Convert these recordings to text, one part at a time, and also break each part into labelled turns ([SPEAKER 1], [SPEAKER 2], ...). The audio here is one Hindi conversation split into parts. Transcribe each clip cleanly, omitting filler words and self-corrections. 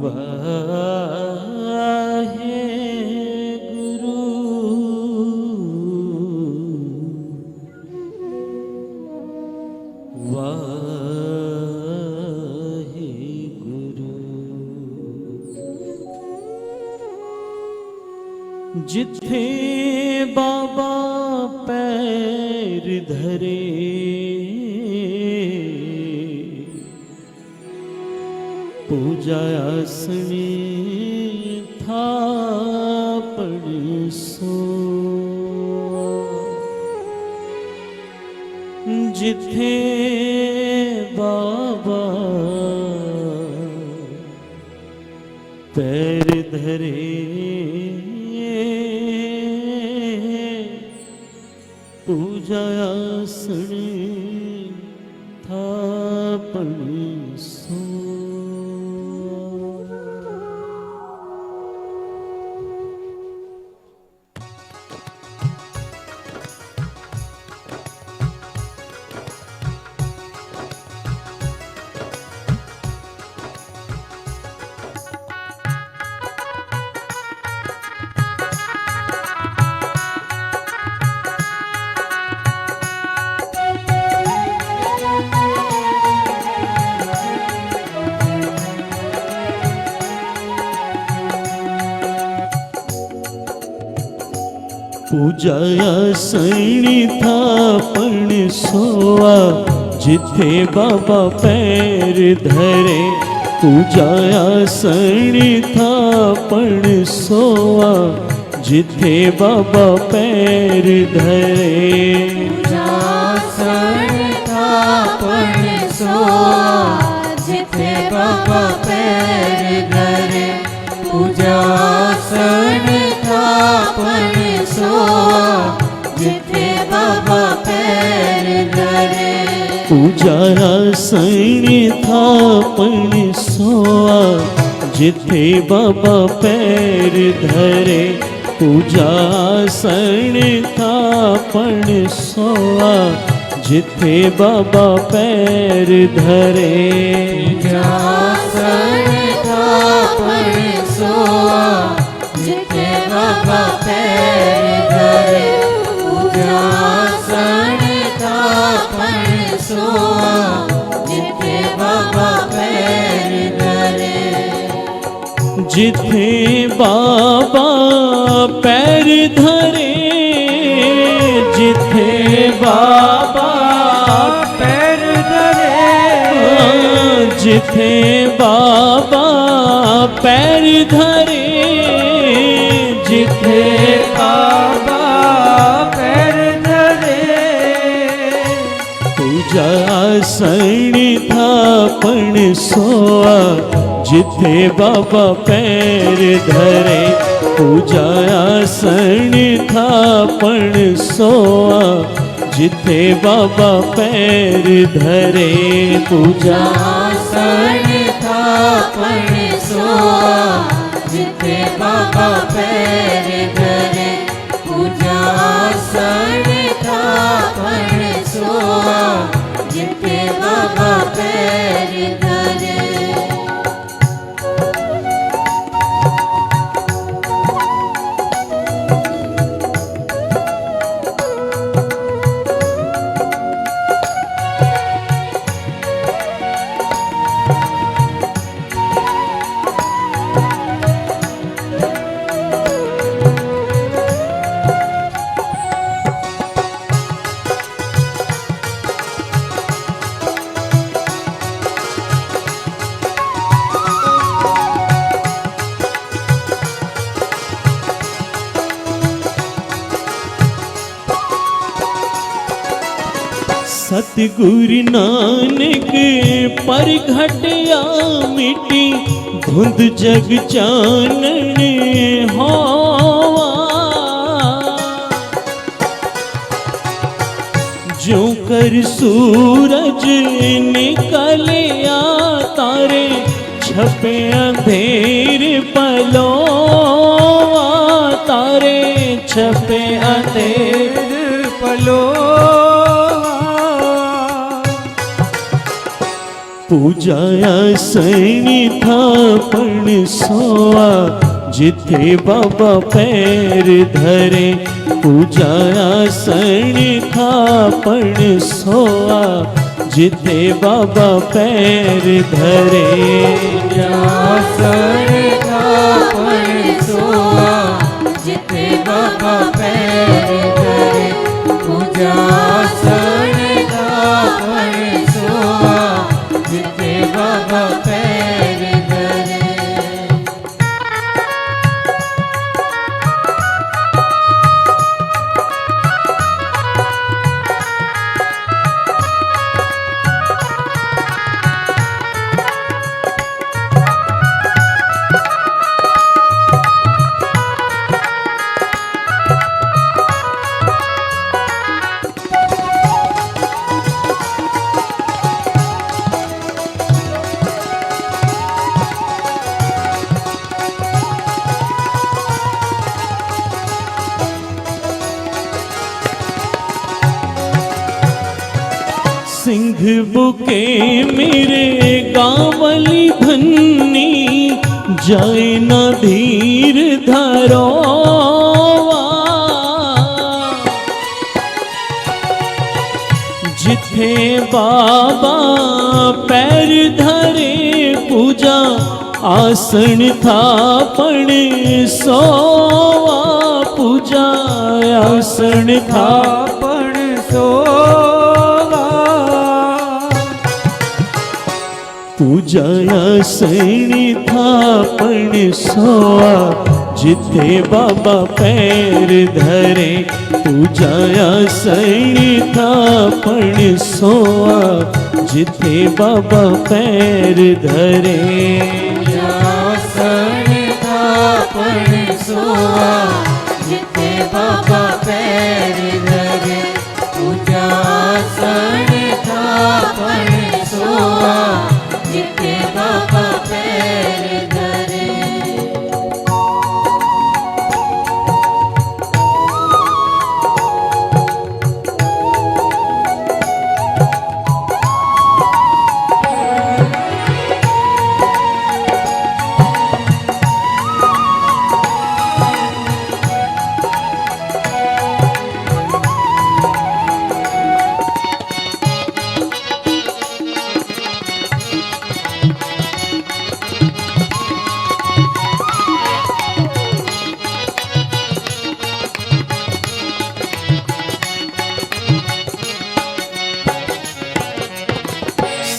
[SPEAKER 1] वाहे गुरु वाहे गुरु। जिथे बाबा पैर धरे पूजा आसने थापड़ सो। जिथे बाबा पैर धरे पूजा आसने थापड़ सो। पूजा आसनी थापण सोआ। जिथे बाबा पैर धरे पूजा आसनी थापण सोआ। जिथे बाबा पैर धरे
[SPEAKER 2] पूजा आसनी थापण सोआ। जिथे बाबा पैर धरे पूजा आसनी थापण सोआ। जिथे बाबा पैर धरे
[SPEAKER 1] पूजा आसनी थापण सोआ। जिथे बाबा पैर धरे पूजा आसनी थापण सोआ। जिथे बाबा पैर धरे
[SPEAKER 2] पूजा आसनी थापण सोआ। जिथे बाबा पैर धरे पूजा आसनी थापण सोआ। जिथे बाबा पैर धरे
[SPEAKER 1] जिथे बाबा पैर धरे। जिथे बाबा पैर धरे जिथे बाबा पैर धरे। जिथे बाबा पैर धरे पूजा आसनी थापण सोआ। जिथे बाबा पैर धरे पूजा आसनी थापण सोआ। जिथे बाबा पैर धरे पूजा
[SPEAKER 2] आसनी थापण सोआ। जिथे बाबा पैर धरे पूजा आसनी थापण सोआ। जिथे बाबा पैर धरे
[SPEAKER 1] सतगुरु नानक पर घटिया मिटी धुंध जग चानन होवा। जो कर सूरज निकलिया तारे छपे अंधेर पलोवा। तारे छपे अंधेर पलोवा। पूजाया सैनी था पण सोआ जिथे बाबा पैर धरे। पूजाया सैनी था पण सोआ जिथे बाबा पैर धरे।
[SPEAKER 2] आसन था पण सोआ जिथे बाबा पैर धरे। पूजा आसन था पण सोआ जिथे बाबा पैर धरे।
[SPEAKER 1] सिंह बुके मेरे गावली भन्नी जाए न धीर धरोवा। जिथे बाबा पैर धरे पूजा आसन था पण सोवा। पूजा आसन था
[SPEAKER 2] पण सोवा।
[SPEAKER 1] पूजाया सैनी था पण सोआ जिथे बाबा पैर धरे। पूजाया सैनी था पण सोआ जिथे बाबा पैर धरे।
[SPEAKER 2] आसन था पण सोआ जिथे बाबा पैर धरे। पूजा आसन था पण सोआ जिथे बाबा पैर धरे।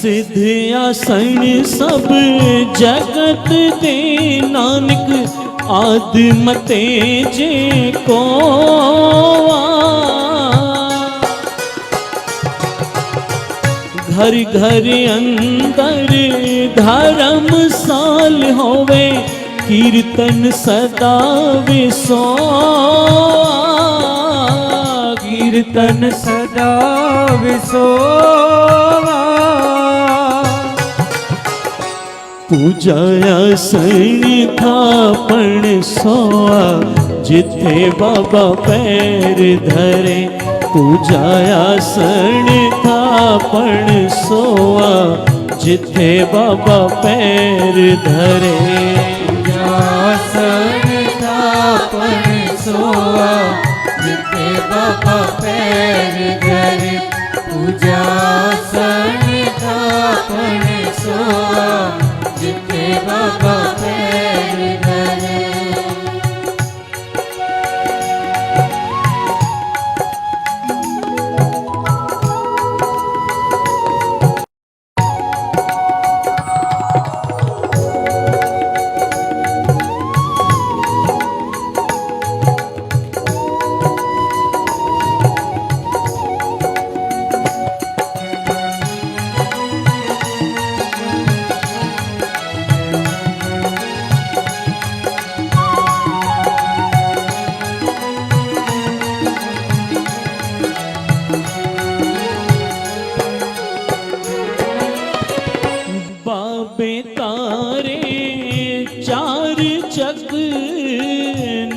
[SPEAKER 1] सिद्ध आसन सब जगत दे नानक आदमते जे कोआ। घर घर अंदर धर्मसाल होवे कीर्तन सदा विसोआ। कीर्तन
[SPEAKER 2] सदा विसोवा।
[SPEAKER 1] पूजाया सैनी था पण सोआ जिथे बाबा पैर धरे। पूजाया सैनी था पण सोआ जिथे बाबा पैर धरे।
[SPEAKER 2] आसन था पण सोआ जिथे बाबा पैर धरे। पूजा आसन था पण सोआ जिथे बाबा पैर धरे।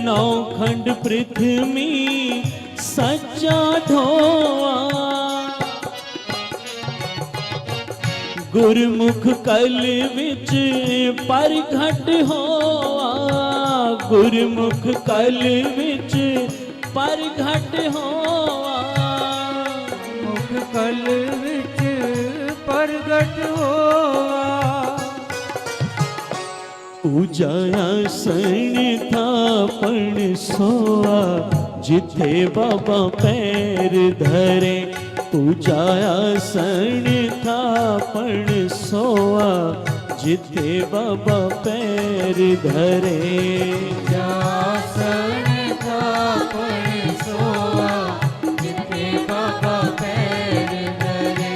[SPEAKER 1] नौखंड पृथ्वी सच्चा ढोआ। गुरमुख कल विच परघट होआ, गुरमुख कल विच परघट होआ,
[SPEAKER 2] मुख कल विच प्रगट होआ।
[SPEAKER 1] पूजाया सन थापण सोआ, जिथे बाबा पैर धरे। पूजाया सन थापण सोआ, जिथे बाबा पैर धरे।
[SPEAKER 2] जासन थापण सोआ, जिथे बाबा पैर धरे।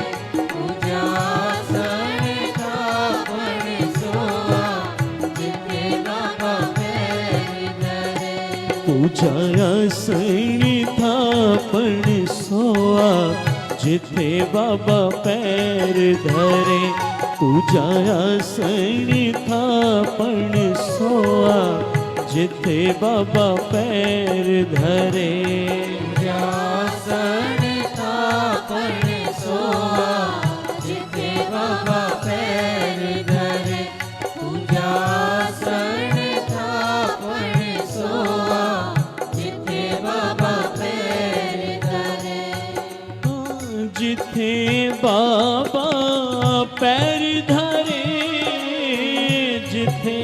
[SPEAKER 2] पूजासन थापण सोआ, जिथे बाबा पैर धरे।
[SPEAKER 1] पूजाया सन थापण सोआ, जिथे बाबा पैर धरे। पूजाया सन थापण सोआ, जिथे बाबा पैर धरे।
[SPEAKER 2] जासन थापण सोआ, जिथे बाबा पैर धरे। पूजासन थापण सोआ, जिथे बाबा पैर धरे।
[SPEAKER 1] जिथे बाबा पैर धरे, जिथे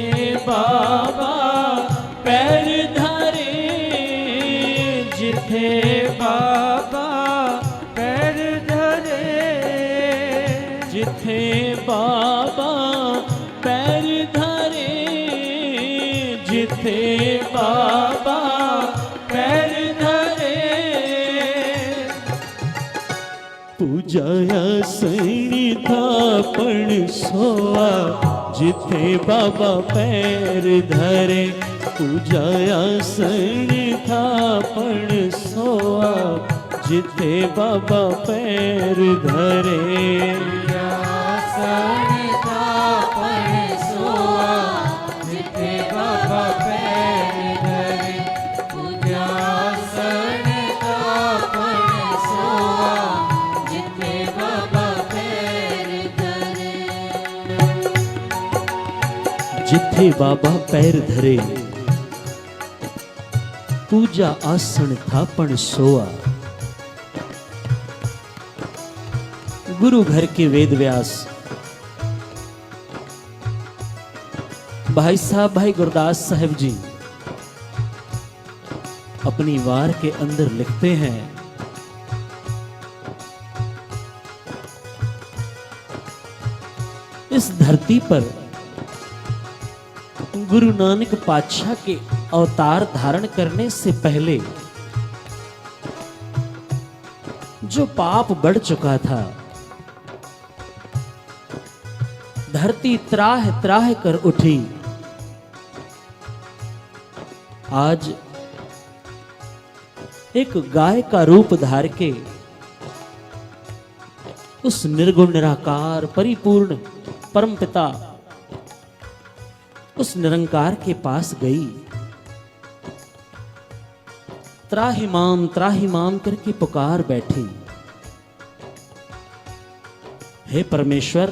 [SPEAKER 1] बाबा पैर धरे, जिथे
[SPEAKER 2] बाबा पैर धरे।
[SPEAKER 1] जिथे बाबा पैर धरे, जिथे बाबा पैर धरे। पूजाया सन थापण सोआ, जिथे बाबा पैर धरे। पूजाया सन थापण सोआ, जिथे बाबा पैर धरे।
[SPEAKER 2] जासन थापण सोआ, जिथे बाबा पैर धरे। पूजासन थापण सोआ, जिथे बाबा पैर धरे।
[SPEAKER 1] जिथे बाबा पैर धरे, पूजा आसन थापण सोआ। गुरु घर के वेद व्यास भाई साहब भाई गुरदास साहब जी अपनी वार के अंदर लिखते हैं, इस धरती पर गुरु नानक पातशाह के अवतार धारण करने से पहले जो पाप बढ़ चुका था, धरती त्राह त्राह कर उठी। आज एक गाय का रूप धार के उस निर्गुण निराकार परिपूर्ण परमपिता उस निरंकार के पास गई। त्राहिमाम करके पुकार बैठी, हे परमेश्वर,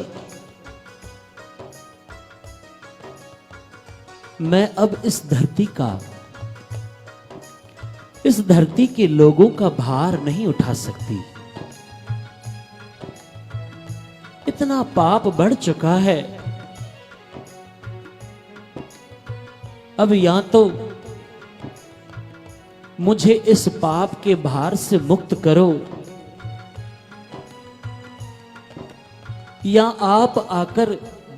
[SPEAKER 1] मैं अब इस धरती के लोगों का भार नहीं उठा सकती। इतना पाप बढ़ चुका है। अब या तो मुझे इस पाप के भार से मुक्त करो, या आप आकर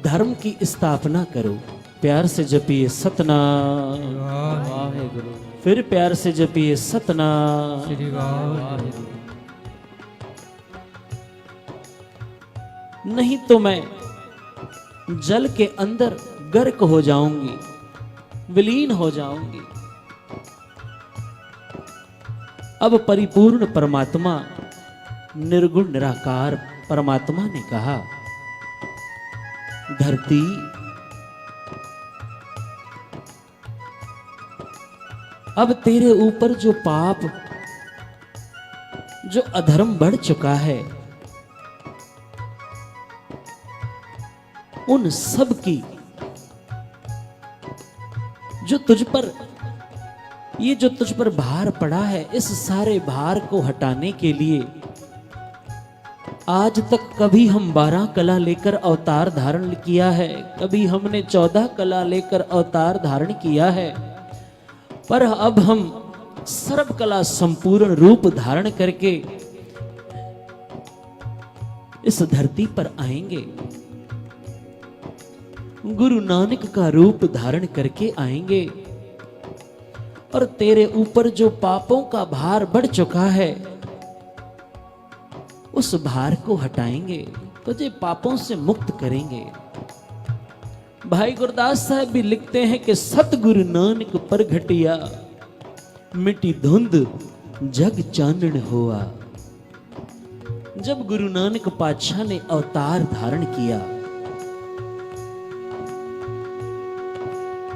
[SPEAKER 1] धर्म की स्थापना करो। प्यार से जपिए सतनाम,
[SPEAKER 2] वाहेगुरु।
[SPEAKER 1] फिर प्यार से जपिए सतनाम।
[SPEAKER 2] श्री वाहेगुरु।
[SPEAKER 1] नहीं तो मैं जल के अंदर गर्क हो जाऊंगी, विलीन हो जाऊंगी। अब परिपूर्ण परमात्मा निर्गुण निराकार परमात्मा ने कहा, धरती अब तेरे ऊपर जो पाप जो अधर्म बढ़ चुका है, उन सब की जो तुझ पर, ये जो तुझ पर भार पड़ा है, इस सारे भार को हटाने के लिए आज तक कभी हम 12 कला लेकर अवतार धारण किया है, कभी हमने 14 कला लेकर अवतार धारण किया है, पर अब हम सर्व कला संपूर्ण रूप धारण करके इस धरती पर आएंगे, गुरु नानक का रूप धारण करके आएंगे और तेरे ऊपर जो पापों का भार बढ़ चुका है उस भार को हटाएंगे, तुझे पापों से मुक्त करेंगे। भाई गुरदास साहब भी लिखते हैं कि सतगुरु नानक पर घटिया मिटी धुंध जग चानन हुआ। जब गुरु नानक पातशाह ने अवतार धारण किया,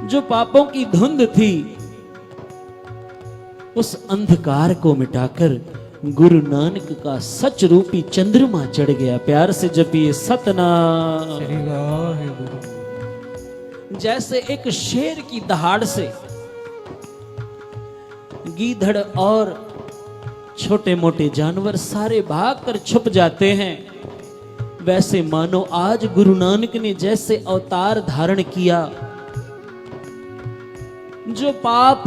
[SPEAKER 1] जो पापों की धुंध थी उस अंधकार को मिटाकर गुरु नानक का सच रूपी चंद्रमा चढ़ गया। प्यार से जपिए सतनाम।
[SPEAKER 2] श्री वाहेगुरु।
[SPEAKER 1] जैसे एक शेर की दहाड़ से गीदड़ और छोटे मोटे जानवर सारे भागकर छुप जाते हैं, वैसे मानो आज गुरु नानक ने जैसे अवतार धारण किया, जो पाप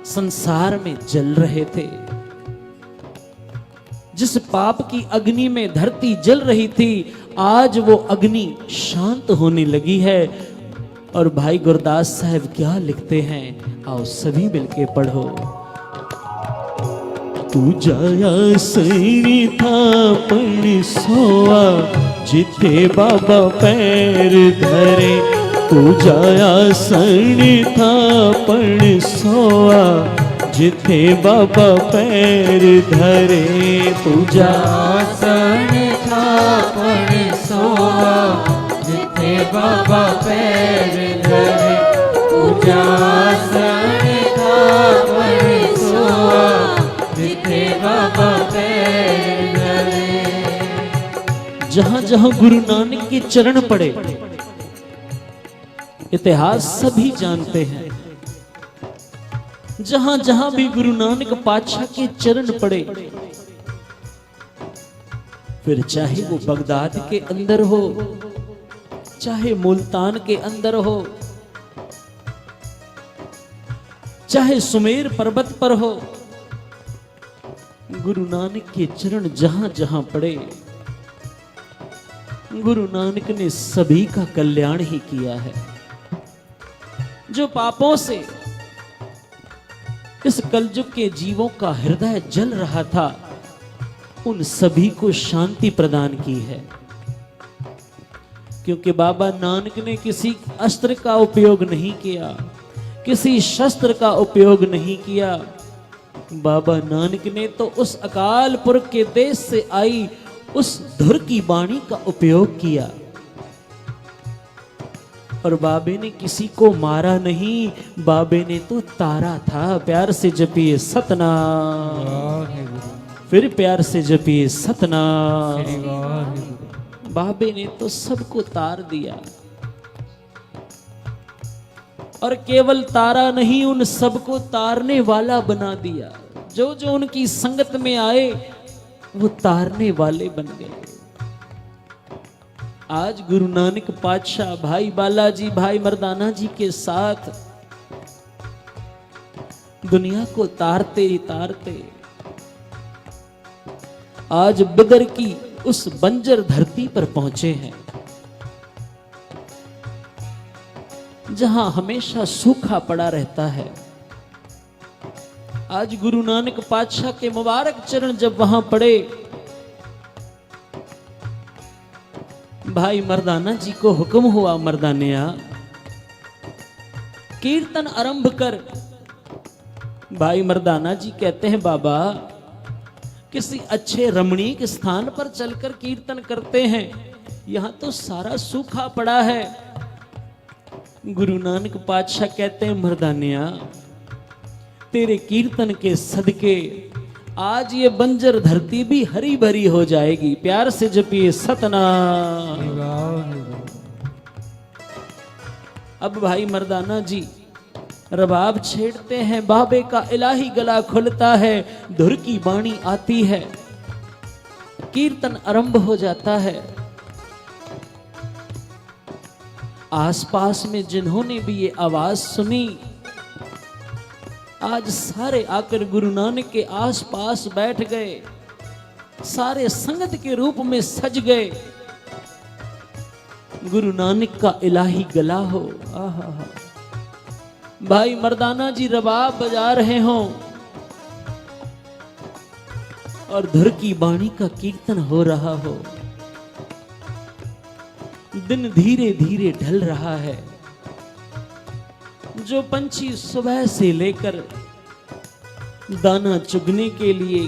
[SPEAKER 1] संसार में जल रहे थे, जिस पाप की अग्नि में धरती जल रही थी, आज वो अग्नि शांत होने लगी है। और भाई गुरदास साहब क्या लिखते हैं, आओ सभी मिलके पढ़ो। तू जाया सैनी था पण सोआ, जिथे बाबा पैर धरे। तू जाया सैनी था पण सोआ, जिथे बाबा पैर धरे। पूजा
[SPEAKER 2] आसन था पण सोआ, जिथे बाबा पैर धरे। पूजा आसन था पण सोआ, जिथे बाबा पैर धरे।
[SPEAKER 1] जहां जहां गुरु नानक के चरण पड़े, इतिहास सभी जानते हैं, जहां जहां भी गुरु नानक पातशाह के चरण पड़े, फिर चाहे वो बगदाद के अंदर हो, चाहे मुल्तान के अंदर हो, चाहे सुमेर पर्वत पर हो, गुरु नानक के चरण जहां जहां पड़े, गुरु नानक ने सभी का कल्याण ही किया है। जो पापों से इस कलयुग के जीवों का हृदय जल रहा था, उन सभी को शांति प्रदान की है। क्योंकि बाबा नानक ने किसी अस्त्र का उपयोग नहीं किया, किसी शस्त्र का उपयोग नहीं किया। बाबा नानक ने तो उस अकाल पुरख के देश से आई उस धुर की वाणी का उपयोग किया। और बाबे ने किसी को मारा नहीं, बाबे ने तो तारा था। प्यार से जपिए सतनाम, फिर प्यार से जपिए सतनाम। बाबे ने तो सबको तार दिया, और केवल तारा नहीं, उन सबको तारने वाला बना दिया। जो जो उनकी संगत में आए वो तारने वाले बन गए। आज गुरु नानक पातशाह भाई बालाजी, भाई मर्दाना जी के साथ दुनिया को तारते ही तारते आज बिदर की उस बंजर धरती पर पहुंचे हैं, जहां हमेशा सूखा पड़ा रहता है। आज गुरु नानक पातशाह के मुबारक चरण जब वहां पड़े, भाई मर्दाना जी को हुक्म हुआ, मर्दानिया कीर्तन आरंभ कर। भाई मर्दाना जी कहते हैं, बाबा किसी अच्छे रमणीक स्थान पर चलकर कीर्तन करते हैं, यहां तो सारा सूखा पड़ा है। गुरु नानक पातशाह कहते हैं, मर्दानिया तेरे कीर्तन के सदके आज ये बंजर धरती भी हरी भरी हो जाएगी। प्यार से जपिए सतनाम। अब भाई मर्दाना जी रबाब छेड़ते हैं, बाबे का इलाही गला खुलता है, धुर की बाणी आती है, कीर्तन आरंभ हो जाता है। आसपास में जिन्होंने भी ये आवाज सुनी, आज सारे आकर गुरु नानक के आसपास बैठ गए, सारे संगत के रूप में सज गए। गुरु नानक का इलाही गला हो। आहा, भाई मर्दाना जी रबाब बजा रहे हों और धुर की बाणी का कीर्तन हो रहा हो। दिन धीरे धीरे ढल रहा है। जो पंछी सुबह से लेकर दाना चुगने के लिए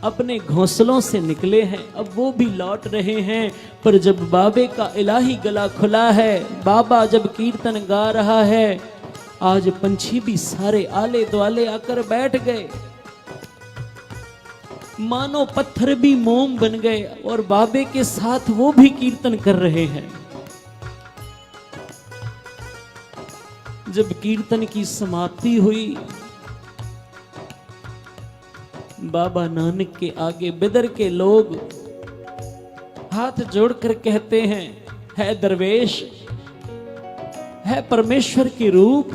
[SPEAKER 1] अपने घोंसलों से निकले हैं, अब वो भी लौट रहे हैं। पर जब बाबे का इलाही गला खुला है, बाबा जब कीर्तन गा रहा है, आज पंछी भी सारे आले द्वाले आकर बैठ गए, मानो पत्थर भी मोम बन गए और बाबे के साथ वो भी कीर्तन कर रहे हैं। जब कीर्तन की समाप्ति हुई, बाबा नानक के आगे बिदर के लोग हाथ जोड़कर कहते हैं, है दरवेश, है परमेश्वर के रूप,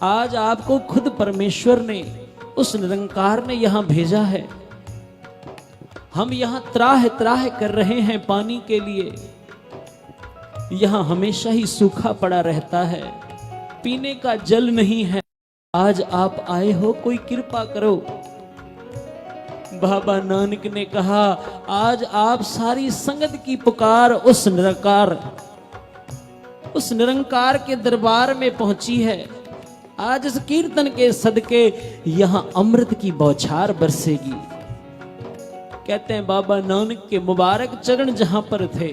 [SPEAKER 1] आज आपको खुद परमेश्वर ने, उस निरंकार ने यहां भेजा है। हम यहां त्राह त्राह कर रहे हैं पानी के लिए, यहां हमेशा ही सूखा पड़ा रहता है, पीने का जल नहीं है। आज आप आए हो, कोई कृपा करो। बाबा नानक ने कहा, आज आप सारी संगत की पुकार उस निरंकार के दरबार में पहुंची है। आज इस कीर्तन के सदके यहां अमृत की बौछार बरसेगी। कहते हैं बाबा नानक के मुबारक चरण जहां पर थे,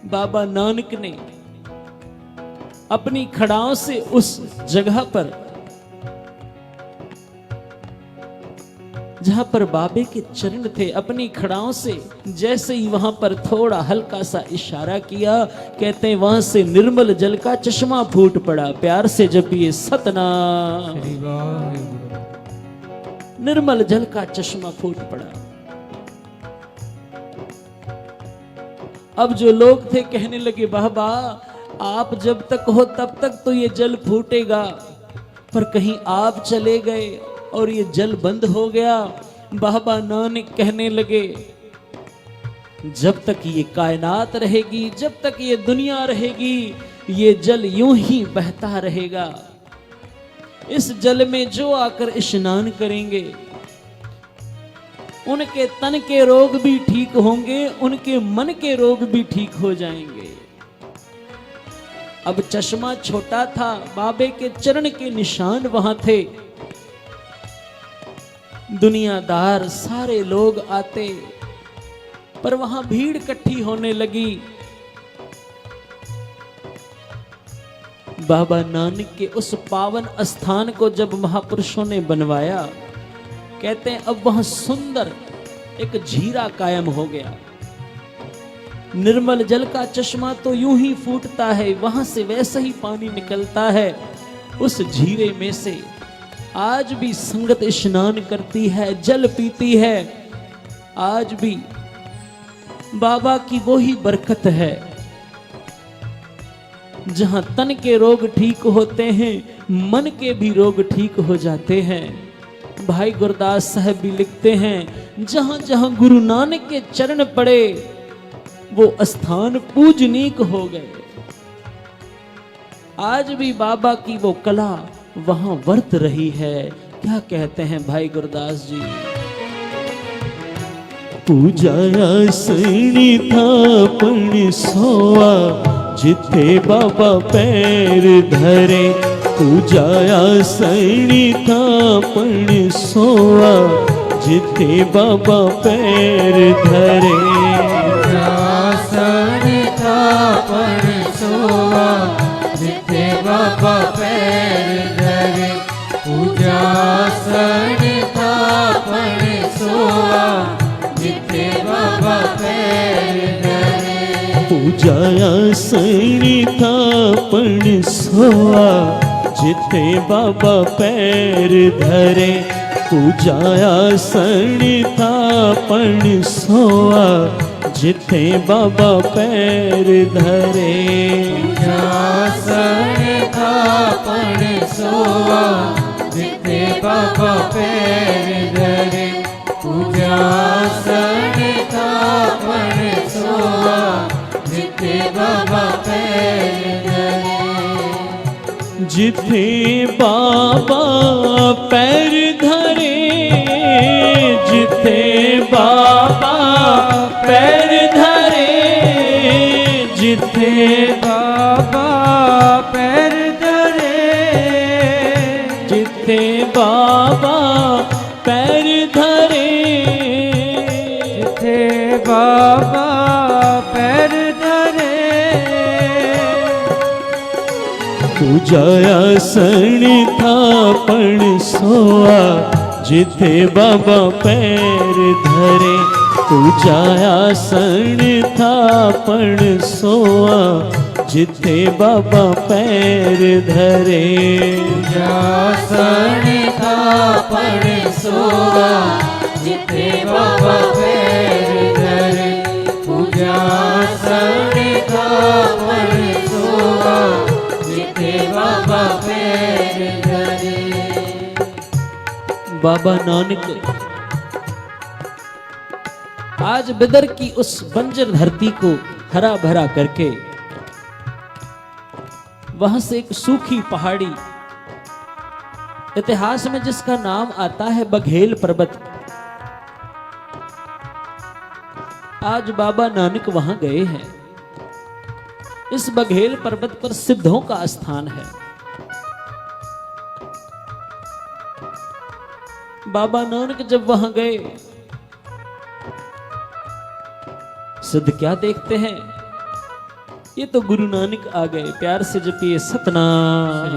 [SPEAKER 1] बाबा नानक ने अपनी खड़ाओं से उस जगह पर जहां पर बाबे के चरण थे, अपनी खड़ाओं से जैसे ही वहां पर थोड़ा हल्का सा इशारा किया, कहते हैं वहां से निर्मल जल का चश्मा फूट पड़ा। प्यार से जपिए सतनाम। निर्मल जल का चश्मा फूट पड़ा। अब जो लोग थे कहने लगे, बाबा आप जब तक हो तब तक तो ये जल फूटेगा, पर कहीं आप चले गए और ये जल बंद हो गया। बाबा नानक कहने लगे, जब तक ये कायनात रहेगी, जब तक ये दुनिया रहेगी, ये जल यूं ही बहता रहेगा। इस जल में जो आकर स्नान करेंगे, उनके तन के रोग भी ठीक होंगे, उनके मन के रोग भी ठीक हो जाएंगे। अब चश्मा छोटा था, बाबे के चरण के निशान वहां थे। दुनियादार सारे लोग आते, पर वहां भीड़ इकट्ठी होने लगी। बाबा नानक के उस पावन स्थान को जब महापुरुषों ने बनवाया, कहते हैं अब वहां सुंदर एक झीरा कायम हो गया। निर्मल जल का चश्मा तो यूं ही फूटता है, वहां से वैसे ही पानी निकलता है। उस झीरे में से आज भी संगत स्नान करती है, जल पीती है। आज भी बाबा की वो ही बरकत है। जहां तन के रोग ठीक होते हैं, मन के भी रोग ठीक हो जाते हैं। भाई गुरदास साहब भी लिखते हैं, जहां जहां गुरु नानक के चरण पड़े, वो स्थान पूजनीक हो गए। आज भी बाबा की वो कला वहां वर्त रही है। क्या कहते हैं भाई गुरदास जी?
[SPEAKER 3] पूजाया सैनी था पण सोआ, जिथे बाबा पैर धरे। पूजाया सैनी था पण सोआ, जिथे बाबा पैर धरे।
[SPEAKER 2] सैनी था पण सोआ, जिथे बाबा पैर धरे। पूजासन था पण सोआ, जिथे बाबा पैर धरे।
[SPEAKER 3] पूजाया सैनी था पण सोआ जिथे बाबा पैर धरे पूजाया सैनी था पण सोआ जिथे बाबा पैर धरे
[SPEAKER 2] आसन था पण सोआ जिथे बाबा पैर धरे पूजासन था पण सोआ जिथे बाबा पैर धरे
[SPEAKER 3] जिथे बाबा पैर धरे जिथे बाबा पैर धरे जिथे
[SPEAKER 2] बाबा पैर धरे
[SPEAKER 3] जिथे बाबा पैर धरे
[SPEAKER 2] जिथे बाबा पैर धरे
[SPEAKER 3] पूजाया सण था पण सोआ जिथे बाबा पैर धरे पूजाया सण था पण सोआ जिथे बाबा पैर धरे
[SPEAKER 2] आसन था पण सोआ जिथे बाबा पैर धरे पूजासन था पण सोआ जिथे बाबा पैर धरे
[SPEAKER 1] बाबा नानक आज बिदर की उस बंजर धरती को हरा भरा करके वहां से एक सूखी पहाड़ी इतिहास में जिसका नाम आता है बघेल पर्वत, आज बाबा नानक वहां गए हैं। इस बघेल पर्वत पर सिद्धों का स्थान है। बाबा नानक जब वहां गए, सिद्ध क्या देखते हैं, ये तो गुरु नानक आ गए। प्यार से जपिए सतनाम,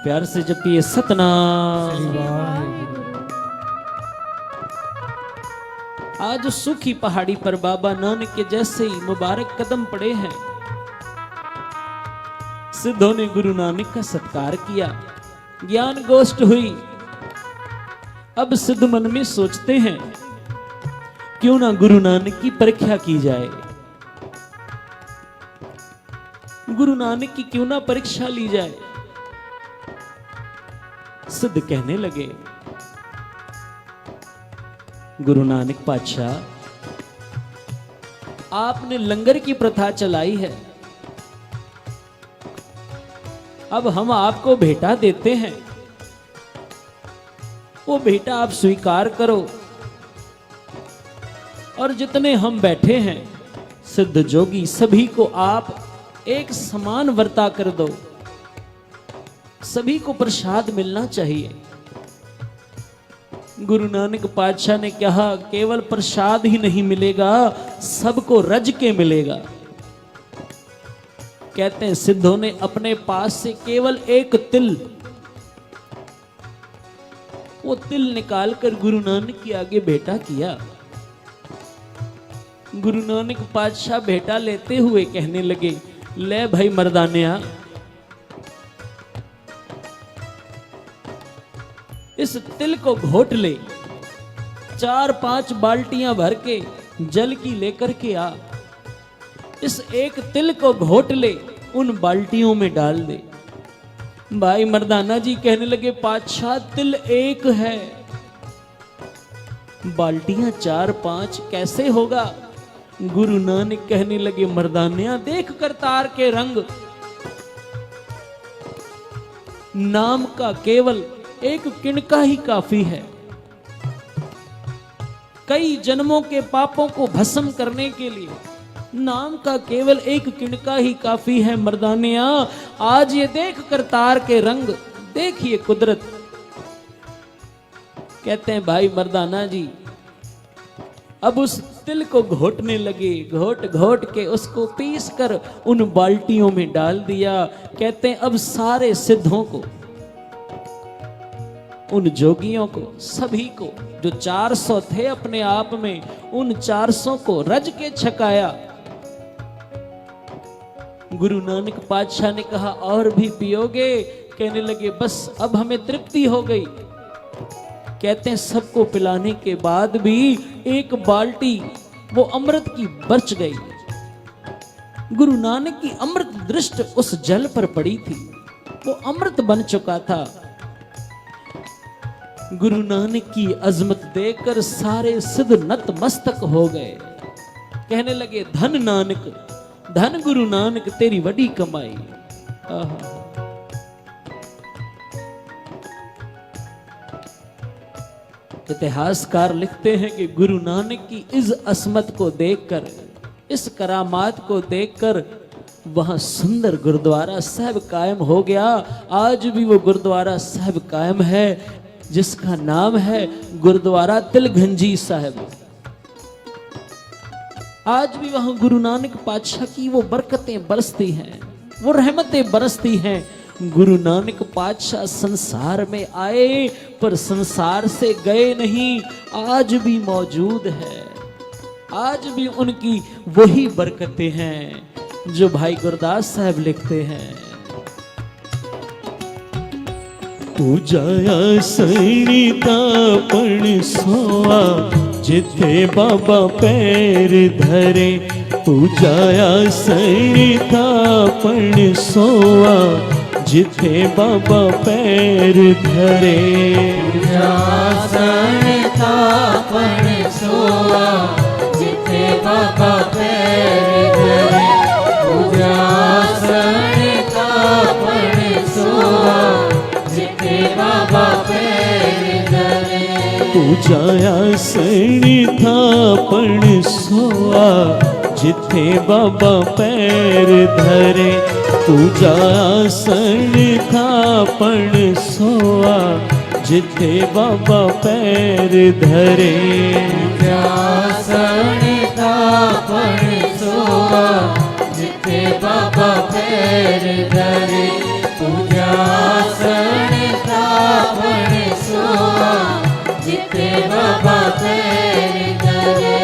[SPEAKER 1] प्यार से जपिए सतनाम। आज सूखी पहाड़ी पर बाबा नानक के जैसे ही मुबारक कदम पड़े हैं। सिद्धों ने गुरु नानक का सत्कार किया, ज्ञान गोष्ठ हुई। अब सिद्ध मन में सोचते हैं क्यों ना गुरु नानक की परीक्षा की जाए, गुरु नानक की क्यों ना परीक्षा ली जाए। सिद्ध कहने लगे, गुरु नानक पातशाह, आपने लंगर की प्रथा चलाई है, अब हम आपको भेंटा देते हैं, वो भेंटा आप स्वीकार करो। और जितने हम बैठे हैं सिद्ध जोगी, सभी को आप एक समान वर्ता कर दो, सभी को प्रसाद मिलना चाहिए। गुरु नानक पातशाह ने कहा, केवल प्रसाद ही नहीं मिलेगा, सबको रज के मिलेगा। कहते हैं सिद्धों ने अपने पास से केवल एक तिल, वो तिल निकालकर गुरु नानक के आगे भेंटा किया। गुरु नानक पातशाह भेंटा लेते हुए कहने लगे, ले भाई मर्दानिया, इस तिल को घोट ले, 4-5 बाल्टियां भर के जल की लेकर के आ, इस एक तिल को घोट ले, उन बाल्टियों में डाल दे। भाई मर्दाना जी कहने लगे, पातशाह तिल एक है, बाल्टियां 4-5 कैसे होगा। गुरु नानक कहने लगे, मर्दानिया देख कर तार के रंग, नाम का केवल एक किणका ही काफी है, कई जन्मों के पापों को भस्म करने के लिए नाम का केवल एक किणका ही काफी है। मर्दानिया आज ये देख कर तार के रंग, देखिए कुदरत। कहते हैं भाई मर्दाना जी अब उस तिल को घोटने लगे, घोट घोट के उसको पीस कर उन बाल्टियों में डाल दिया। कहते हैं अब सारे सिद्धों को, उन जोगियों को, सभी को जो 400 थे अपने आप में, उन 400 को रज के छकाया। गुरु नानक पातशाह ने कहा और भी पियोगे? कहने लगे बस अब हमें तृप्ति हो गई। कहते हैं सबको पिलाने के बाद भी एक बाल्टी वो अमृत की बच गई। गुरु नानक की अमृत दृष्टि उस जल पर पड़ी थी, वो अमृत बन चुका था। गुरु नानक की अजमत देखकर सारे सिद्ध नतमस्तक हो गए। कहने लगे धन नानक, धन गुरु नानक, तेरी बड़ी कमाई। आहा। इतिहासकार लिखते हैं कि गुरु नानक की इस असमत को देखकर, इस करामात को देखकर वहां सुंदर गुरुद्वारा साहब कायम हो गया। आज भी वो गुरुद्वारा साहब कायम है जिसका नाम है गुरुद्वारा तिलघंजी साहब। आज भी वहां गुरु नानक पातशाह की वो बरकतें बरसती हैं, वो रहमतें बरसती हैं। गुरु नानक पातशाह संसार में आए पर संसार से गए नहीं, आज भी मौजूद है। आज भी उनकी वही बरकतें हैं जो भाई गुरदास साहब लिखते हैं।
[SPEAKER 3] पूजाया सणिता पण सोआ जिथे बाबा पैर धरे। पूजाया सणिता पण सोआ जिथे बाबा पैर धरे।
[SPEAKER 2] पूजा सणिता पण सोआ जिथे बाबा पैर धरे। पूजा सणिता पण सोआ जिथे बाबा पैर धरे।
[SPEAKER 3] पूजाया सणिता पण सोआ जिथे बाबा पैर धरे। पूजाया सणिता पण सोआ जिथे बाबा पैर धरे।
[SPEAKER 2] पूजा सणिता पण सोआ जिथे बाबा पैर धरे। पूजा सणिता पण सोआ जिथे बाबा पैर धरे।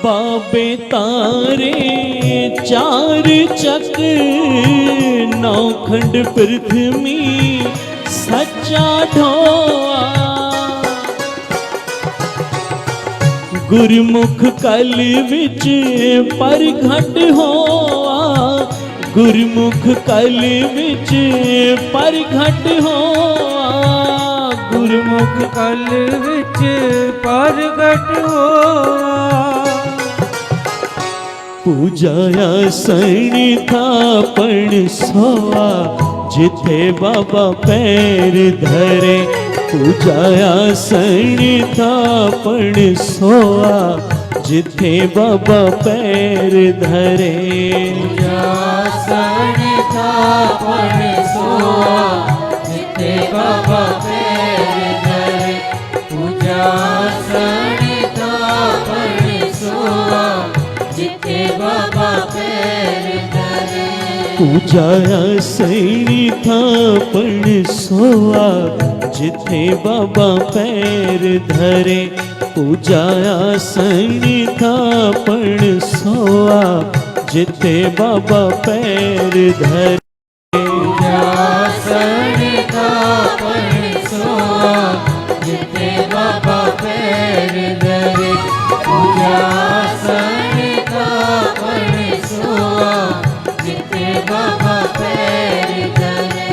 [SPEAKER 3] बाबे तारे चार चक नौखंड पृथ्वी सच्चा ढोआ। गुरमुख कल विच परघट होआ। गुरमुख कल विच परघट होआ।
[SPEAKER 2] गुरमुख कल विच परगट होआ।
[SPEAKER 3] पूजाया सणिता पण सोआ जिथे बाबा पैर धरे। पूजाया सणिता पण सोआ जिथे बाबा पैर धरे।
[SPEAKER 2] पूजा सणिता पण सोआ जिथे बाबा पैर धरे। पूजा सणिता पण सोआ जिथे बाबा पैर धरे।
[SPEAKER 3] पूजाया सणिता पण सोआ जिथे बाबा पैर धरे। पूजाया सणिता पण सोआ जिथे बाबा पैर धरे।
[SPEAKER 2] पूजा सणिता पण सोआ जिथे बाबा पैर धरे। पूजा सणिता पण सोआ जिथे बाबा पैर धरे।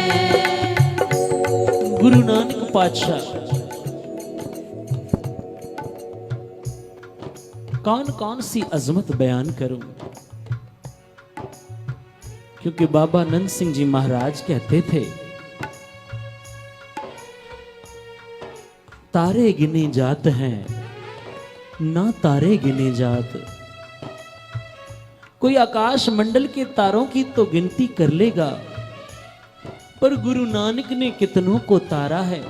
[SPEAKER 1] गुरु नानक पातशाह कौन कौन सी अजमत बयान करूं, क्योंकि बाबा नंद सिंह जी महाराज कहते थे तारे गिने जात हैं, ना तारे गिने जात। कोई आकाश मंडल के तारों की तो गिनती कर लेगा, पर गुरु नानक ने कितनों को तारा है,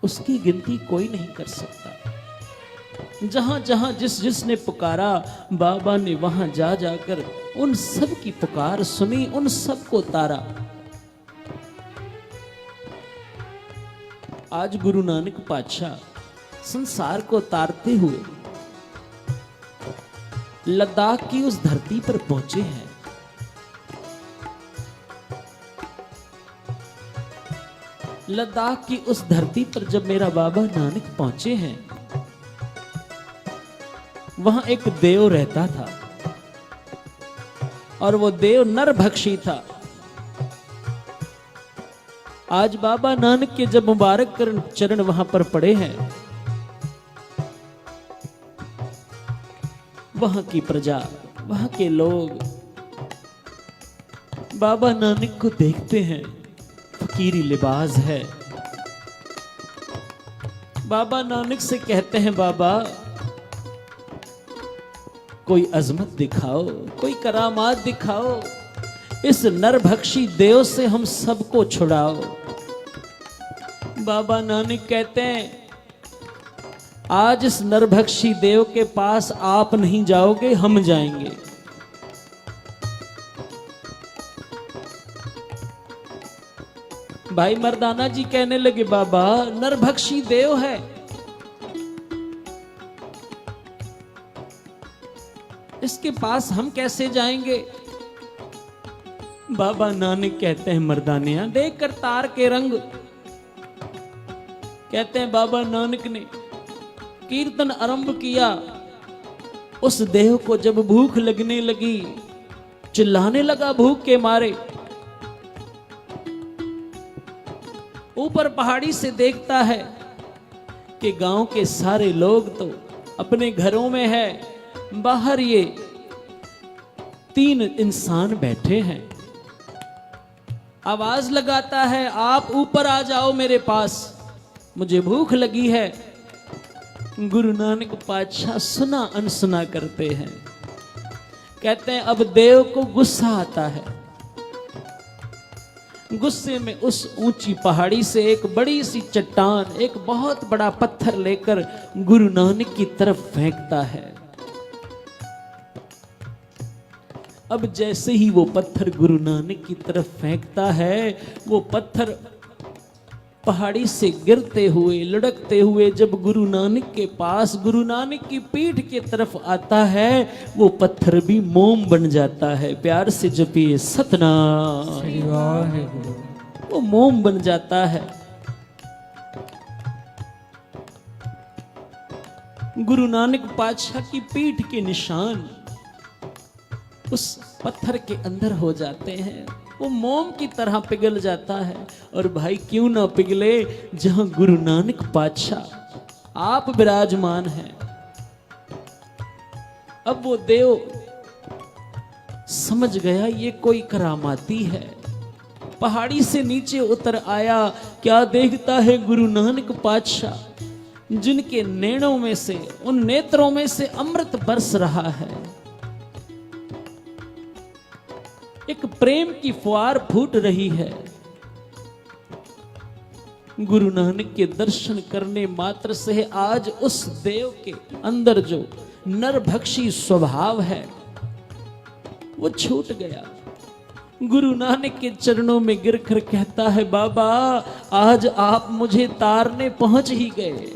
[SPEAKER 1] उसकी गिनती कोई नहीं कर सकता। जहां जहां जिसने पुकारा, बाबा ने वहां जा जाकर उन सब की पुकार सुनी, उन सब को तारा। आज गुरु नानक पातशाह संसार को तारते हुए लद्दाख की उस धरती पर पहुंचे हैं। लद्दाख की उस धरती पर जब मेरा बाबा नानक पहुंचे हैं, वहां एक देव रहता था और वो देव नरभक्षी था। आज बाबा नानक के जब मुबारक चरण वहां पर पड़े हैं, वहां की प्रजा, वहां के लोग बाबा नानक को देखते हैं। फकीरी लिबास है। बाबा नानक से कहते हैं, बाबा कोई अजमत दिखाओ, कोई करामात दिखाओ, इस नरभक्षी देव से हम सबको छुड़ाओ। बाबा नानक कहते हैं, आज इस नरभक्षी देव के पास आप नहीं जाओगे, हम जाएंगे। भाई मर्दाना जी कहने लगे, बाबा नरभक्षी देव है, इसके पास हम कैसे जाएंगे। बाबा नानक कहते हैं, मर्दानिया देखकर तार के रंग, कहते हैं बाबा नानक ने कीर्तन आरंभ किया। उस देव को जब भूख लगने लगी, चिल्लाने लगा भूख के मारे। ऊपर पहाड़ी से देखता है कि गांव के सारे लोग तो अपने घरों में है, बाहर ये 3 इंसान बैठे हैं। आवाज लगाता है, आप ऊपर आ जाओ मेरे पास, मुझे भूख लगी है। गुरु नानक पातशाह सुना अनसुना करते हैं। कहते हैं अब देव को गुस्सा आता है। गुस्से में उस ऊंची पहाड़ी से एक बड़ी सी चट्टान, एक बहुत बड़ा पत्थर लेकर गुरु नानक की तरफ फेंकता है। अब जैसे ही वो पत्थर गुरु नानक की तरफ फेंकता है, वो पत्थर पहाड़ी से गिरते हुए, लुढ़कते हुए जब गुरु नानक के पास, गुरु नानक की पीठ की तरफ आता है, वो पत्थर भी मोम बन जाता है। प्यार से जपिए सतनाम।
[SPEAKER 2] श्री वाहिगुरु।
[SPEAKER 1] वो मोम बन जाता है। गुरु नानक पातशाह की पीठ के निशान उस पत्थर के अंदर हो जाते हैं। वो मोम की तरह पिघल जाता है। और भाई क्यों ना पिघले, जहां गुरु नानक पातशाह आप विराजमान हैं। अब वो देव समझ गया ये कोई करामाती है। पहाड़ी से नीचे उतर आया, क्या देखता है गुरु नानक पातशाह, जिनके नैनों में से, उन नेत्रों में से अमृत बरस रहा है। एक प्रेम की फुहार फूट रही है। गुरु नानक के दर्शन करने मात्र से आज उस देव के अंदर जो नरभक्षी स्वभाव है वो छूट गया। गुरु नानक के चरणों में गिरकर कहता है, बाबा आज आप मुझे तारने पहुंच ही गए।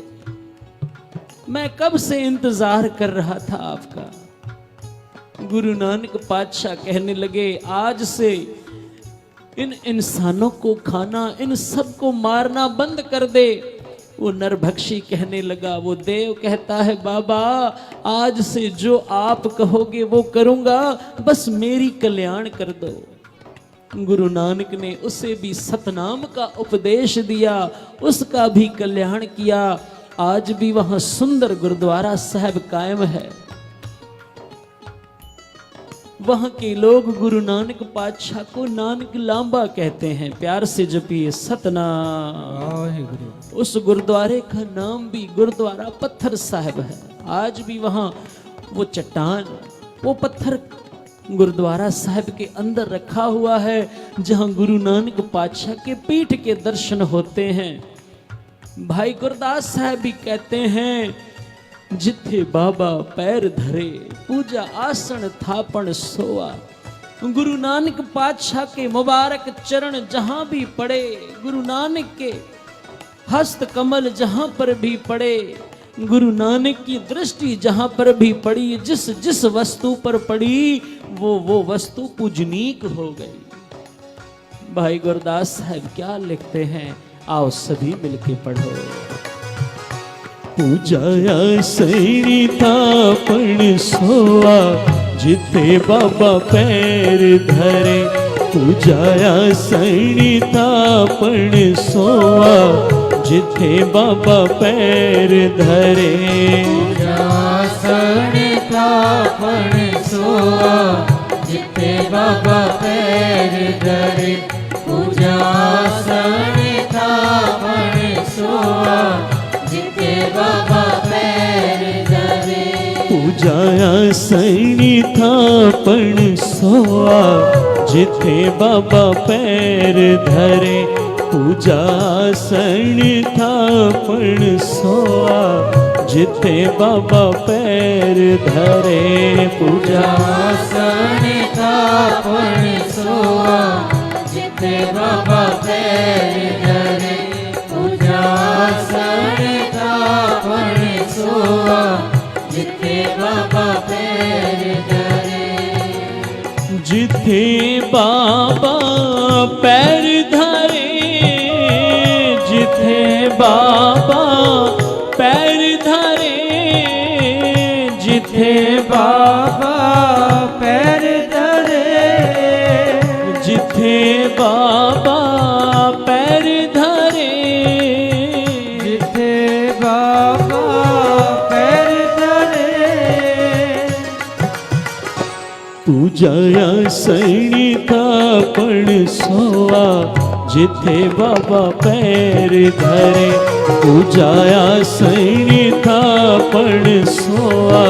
[SPEAKER 1] मैं कब से इंतजार कर रहा था आपका। गुरु नानक पातशाह कहने लगे, आज से इन इंसानों को खाना, इन सब को मारना बंद कर दे। वो नरभक्षी कहने लगा, वो देव कहता है, बाबा आज से जो आप कहोगे वो करूंगा, बस मेरी कल्याण कर दो। गुरु नानक ने उसे भी सतनाम का उपदेश दिया, उसका भी कल्याण किया। आज भी वहां सुंदर गुरुद्वारा साहब कायम है। वहां के लोग गुरु नानक पातशाह को नानक लांबा कहते हैं। प्यार से जपिए सतनाम।
[SPEAKER 2] वाहिगुरु।
[SPEAKER 1] उस गुरुद्वारे का नाम भी गुरुद्वारा पत्थर साहिब है। आज भी वहां वो चट्टान, वो पत्थर गुरुद्वारा साहिब के अंदर रखा हुआ है, जहां गुरु नानक पातशाह के पीठ के दर्शन होते हैं। भाई गुरदास साहब भी कहते हैं, जिथे बाबा पैर धरे पूजा आसन थापण सोआ। गुरु नानक पातशाह के मुबारक चरण जहां भी पड़े, गुरु नानक के हस्त कमल जहां पर भी पड़े, गुरु नानक की दृष्टि जहां पर भी पड़ी, जिस जिस वस्तु पर पड़ी वो वस्तु पूजनीक हो गई। भाई गुरदास साहब क्या लिखते हैं, आओ सभी मिलके पढ़ो।
[SPEAKER 3] पूजाया सैनी थापण सोआ, जिथे बाबा पैर धरे। पूजाया सैनी थापण सोआ, जिथे बाबा पैर धरे।
[SPEAKER 2] पूजासन थापण सोआ, जिथे बाबा पैर धरे। पूजासन थापण सोआ, जिथे बाबा पैर धरे।
[SPEAKER 3] पूजाया सैनी थापण सोआ, जिथे बाबा पैर धरे। पूजासन थापण सोआ, जिथे बाबा पैर धरे।
[SPEAKER 2] पूजासन थापण सोआ, जिथे बाबा पैर धरे। पूजासन थापण सोआ, जिथे बाबा पैर धरे।
[SPEAKER 3] जिथे बाबा पैर धरे, जिथे बाबा पैर धरे। जिथे
[SPEAKER 2] बाबा पैर धरे।
[SPEAKER 3] जिथे बाबा पैर धरे।
[SPEAKER 2] जिथे बाबा पैर धरे।
[SPEAKER 3] पूजाया सैनी थापण सोआ, जिथे बाबा पैर धरे। पूजाया सैनी थापण सोआ,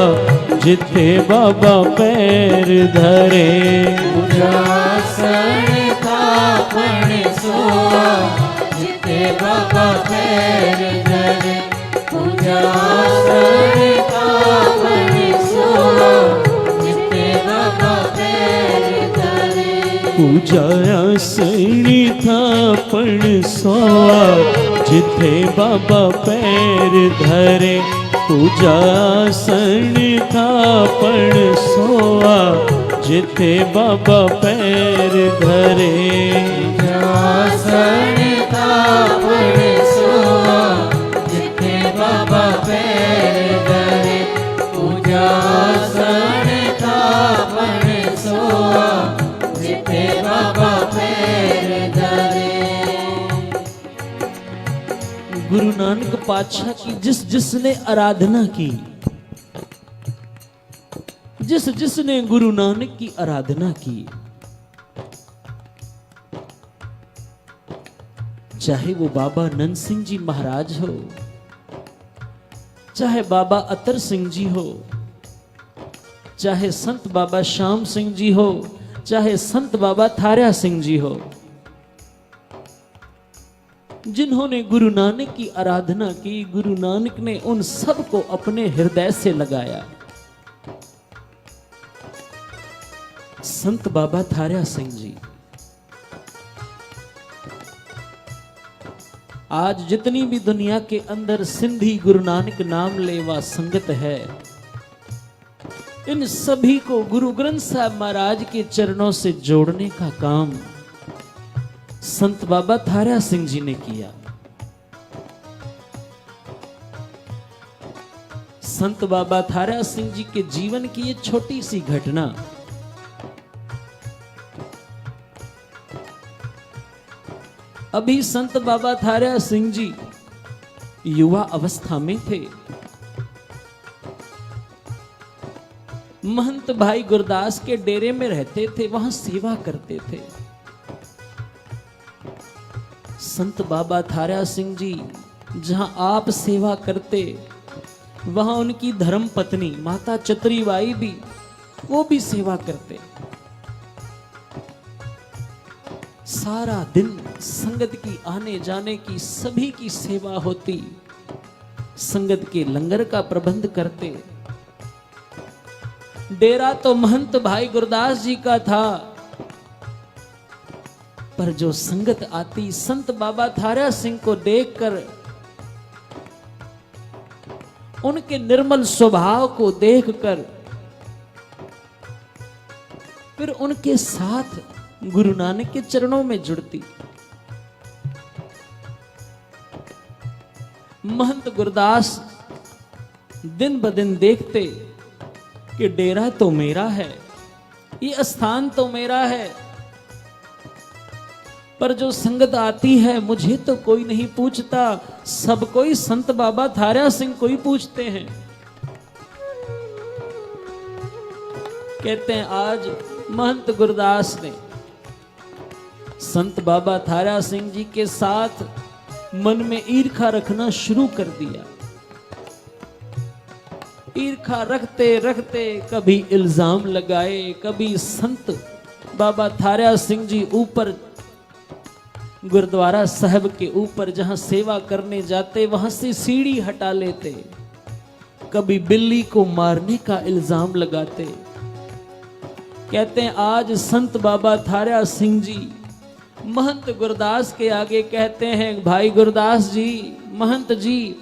[SPEAKER 3] जिथे बाबा पैर धरे।
[SPEAKER 2] पूजासन थापण सोआ, जिथे बाबा पैर धरे। पूजासन थापण सोआ, जिथे बाबा पैर धरे।
[SPEAKER 3] पूजाया सैनी थापण सोआ, जिथे बाबा पैर धरे। पूजासन थापण सोआ, जिथे बाबा पैर धरे।
[SPEAKER 2] पूजासन थापण सोआ, जिथे बाबा पैर धरे। पूजासन थापण सोआ, जिथे बाबा पैर धरे।
[SPEAKER 1] गुरु नानक पातशाह की जिस जिसने आराधना की, जिस जिसने गुरु नानक की आराधना की, चाहे वो बाबा नंद सिंह जी महाराज हो, चाहे बाबा अतर सिंह जी हो, चाहे संत बाबा श्याम सिंह जी हो, चाहे संत बाबा थारिया सिंह जी हो, जिन्होंने गुरु नानक की आराधना की, गुरु नानक ने उन सब को अपने हृदय से लगाया। संत बाबा थारिया सिंह जी, आज जितनी भी दुनिया के अंदर सिंधी गुरु नानक नाम लेवा संगत है, इन सभी को गुरु ग्रंथ साहब महाराज के चरणों से जोड़ने का काम संत बाबा थारिया सिंह जी ने किया। संत बाबा थारिया सिंह जी के जीवन की ये छोटी सी घटना अभी संत बाबा थारिया सिंह जी युवा अवस्था में थे। महंत भाई गुरदास के डेरे में रहते थे, वहां सेवा करते थे। संत बाबा थारा सिंह जी जहां आप सेवा करते, वहां उनकी धर्म पत्नी माता चतुरीबाई भी, वो भी सेवा करते। सारा दिन संगत की आने जाने की, सभी की सेवा होती, संगत के लंगर का प्रबंध करते। डेरा तो महंत भाई गुरदास जी का था, पर जो संगत आती संत बाबा थारा सिंह को देखकर, उनके निर्मल स्वभाव को देखकर, फिर उनके साथ गुरु नानक के चरणों में जुड़ती। महंत गुरदास दिन ब दिन देखते कि डेरा तो मेरा है, ये स्थान तो मेरा है, पर जो संगत आती है मुझे तो कोई नहीं पूछता, सब कोई संत बाबा थारा सिंह को ही पूछते हैं। कहते हैं आज महंत गुरदास ने संत बाबा थारा सिंह जी के साथ मन में ईर्खा रखना शुरू कर दिया। ईर्खा रखते रखते कभी इल्जाम लगाए, कभी संत बाबा थारा सिंह जी ऊपर गुरुद्वारा साहब के ऊपर जहां सेवा करने जाते वहां से सीढ़ी हटा लेते, कभी बिल्ली को मारने का इल्जाम लगाते। कहते हैं आज संत बाबा थारा सिंह जी महंत गुरदास के आगे कहते हैं, भाई गुरदास जी, महंत जी,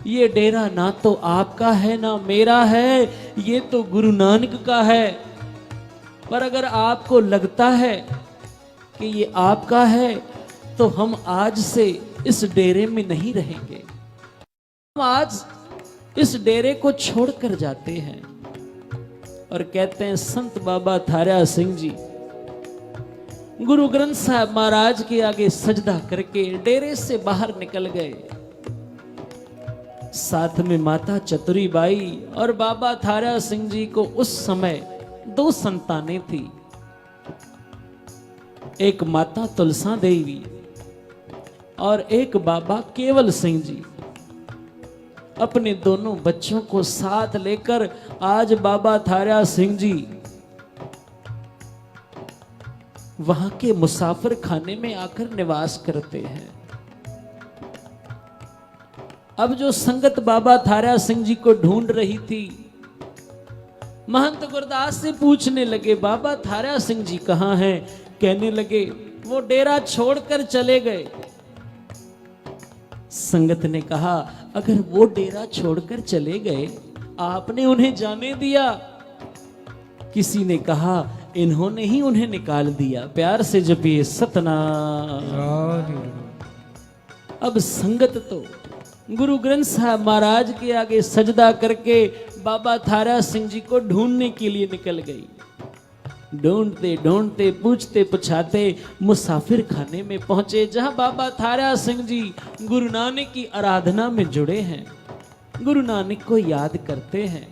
[SPEAKER 1] ये डेरा ना तो आपका है ना मेरा है, ये तो गुरु नानक का है। पर अगर आपको लगता है कि ये आपका है तो हम आज से इस डेरे में नहीं रहेंगे, हम आज इस डेरे को छोड़कर जाते हैं। और कहते हैं संत बाबा थारा सिंह जी गुरु ग्रंथ साहब महाराज के आगे सजदा करके डेरे से बाहर निकल गए। साथ में माता चतुरीबाई और बाबा थारा सिंह जी को उस समय 2 संतानें थी, एक माता तुलसा देवी और एक बाबा केवल सिंह जी। अपने दोनों बच्चों को साथ लेकर आज बाबा थारा सिंह जी वहां के मुसाफिर खाने में आकर निवास करते हैं। अब जो संगत बाबा थारा सिंह जी को ढूंढ रही थी, महंत गुरदास से पूछने लगे, बाबा थारा सिंह जी कहां हैं? कहने लगे वो डेरा छोड़कर चले गए। संगत ने कहा, अगर वो डेरा छोड़कर चले गए, आपने उन्हें जाने दिया? किसी ने कहा, इन्होंने ही उन्हें निकाल दिया। प्यार से जपिए सतनाम। अब संगत तो गुरु ग्रंथ साहब महाराज के आगे सजदा करके बाबा थारा सिंह जी को ढूंढने के लिए निकल गई। ढूंढते ढूंढते पूछते पुछाते मुसाफिर खाने में पहुंचे, जहां बाबा थारा सिंह जी गुरु नानक की आराधना में जुड़े हैं, गुरु नानक को याद करते हैं।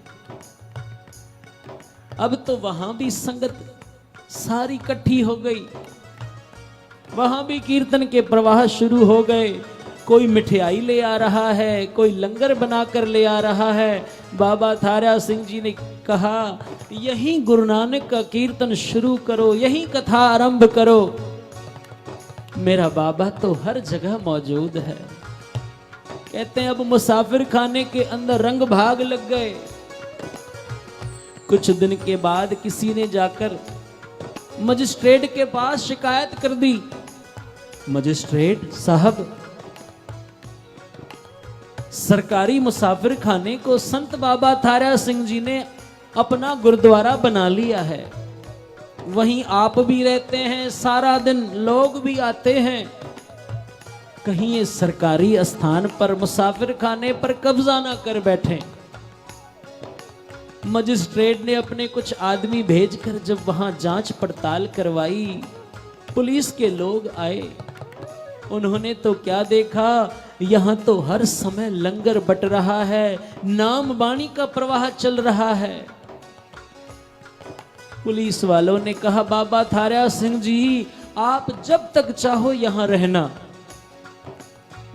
[SPEAKER 1] अब तो वहां भी संगत सारी इकट्ठी हो गई, वहां भी कीर्तन के प्रवाह शुरू हो गए। कोई मिठाई ले आ रहा है, कोई लंगर बनाकर ले आ रहा है। बाबा थारा सिंह जी ने कहा, यहीं गुरु नानक का कीर्तन शुरू करो, यहीं कथा आरंभ करो। मेरा बाबा तो हर जगह मौजूद है। कहते हैं अब मुसाफिर खाने के अंदर रंग भाग लग गए। कुछ दिन के बाद किसी ने जाकर मजिस्ट्रेट के पास शिकायत कर दी, मजिस्ट्रेट साहब, सरकारी मुसाफिर खाने को संत बाबा थारा सिंह जी ने अपना गुरुद्वारा बना लिया है, वहीं आप भी रहते हैं, सारा दिन लोग भी आते हैं, कहीं ये सरकारी स्थान पर मुसाफिर खाने पर कब्जा ना कर बैठे। मजिस्ट्रेट ने अपने कुछ आदमी भेजकर जब वहां जांच पड़ताल करवाई, पुलिस के लोग आए, उन्होंने तो क्या देखा, यहां तो हर समय लंगर बट रहा है, नाम बाणी का प्रवाह चल रहा है। पुलिस वालों ने कहा बाबा थारा सिंह जी आप जब तक चाहो यहां रहना,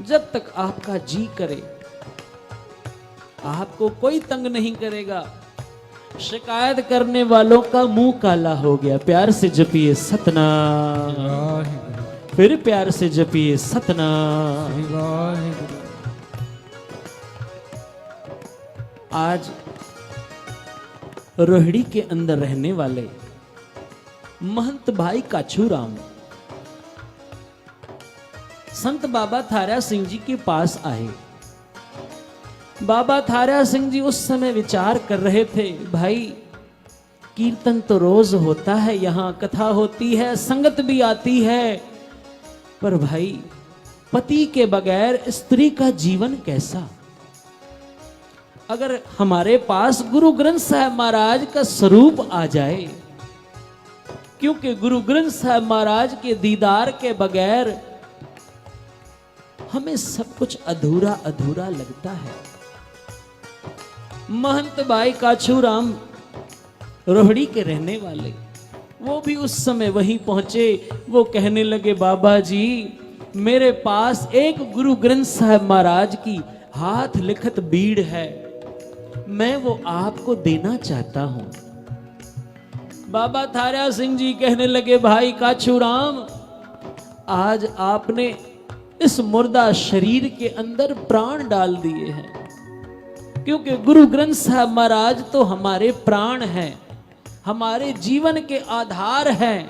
[SPEAKER 1] जब तक आपका जी करे, आपको कोई तंग नहीं करेगा। शिकायत करने वालों का मुंह काला हो गया। प्यार से जपिए सतनाम, फिर प्यार से जपिए सतनाम। आज रोहिणी के अंदर रहने वाले महंत भाई काछूराम संत बाबा थारा सिंह जी के पास आए। बाबा थारा सिंह जी उस समय विचार कर रहे थे, भाई कीर्तन तो रोज होता है, यहां कथा होती है, संगत भी आती है, पर भाई पति के बगैर स्त्री का जीवन कैसा? अगर हमारे पास गुरु ग्रंथ साहब महाराज का स्वरूप आ जाए, क्योंकि गुरु ग्रंथ साहब महाराज के दीदार के बगैर हमें सब कुछ अधूरा अधूरा लगता है। महंत भाई काछूराम रोहिणी के रहने वाले, वो भी उस समय वहीं पहुंचे। वो कहने लगे बाबा जी मेरे पास एक गुरु ग्रंथ साहब महाराज की हाथ लिखत बीड़ है, मैं वो आपको देना चाहता हूं। बाबा थारा सिंह जी कहने लगे भाई काछूराम आज आपने इस मुर्दा शरीर के अंदर प्राण डाल दिए हैं, क्योंकि गुरु ग्रंथ साहब महाराज तो हमारे प्राण हैं, हमारे जीवन के आधार हैं।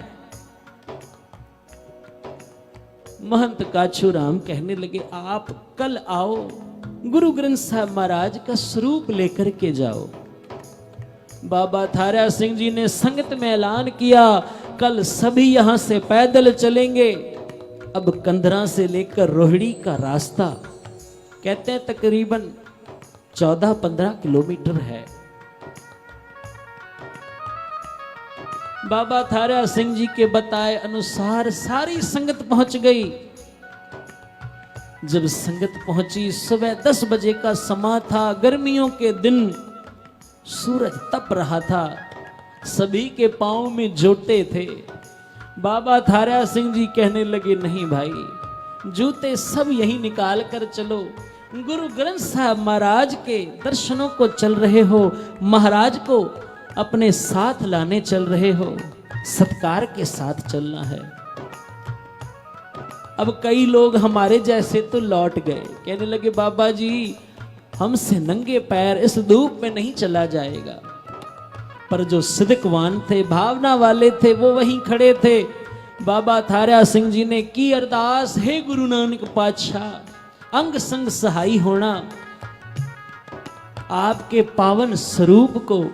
[SPEAKER 1] महंत काछूराम कहने लगे आप कल आओ, गुरु ग्रंथ साहब महाराज का स्वरूप लेकर के जाओ। बाबा थारा सिंह जी ने संगत में ऐलान किया कल सभी यहां से पैदल चलेंगे। अब कंधरा से लेकर रोहिणी का रास्ता कहते हैं तकरीबन 14-15 किलोमीटर है। बाबा थारा सिंह जी के बताए अनुसार सारी संगत पहुंच गई। जब संगत पहुंची सुबह 10 बजे का समा था, गर्मियों के दिन सूरज तप रहा था, सभी के पांव में जोटे थे। बाबा थारा सिंह जी कहने लगे नहीं भाई जूते सब यही निकाल कर चलो, गुरु ग्रंथ साहब महाराज के दर्शनों को चल रहे हो, महाराज को अपने साथ लाने चल रहे हो, सत्कार के साथ चलना है। अब कई लोग हमारे जैसे तो लौट गए, कहने लगे बाबा जी हमसे नंगे पैर इस धूप में नहीं चला जाएगा। पर जो सिद्कवान थे, भावना वाले थे, वो वहीं खड़े थे। बाबा थारा सिंह जी ने की अरदास, हे गुरु नानक पातशाह अंग संग सहाई होना, आपके पावन स्वरूप को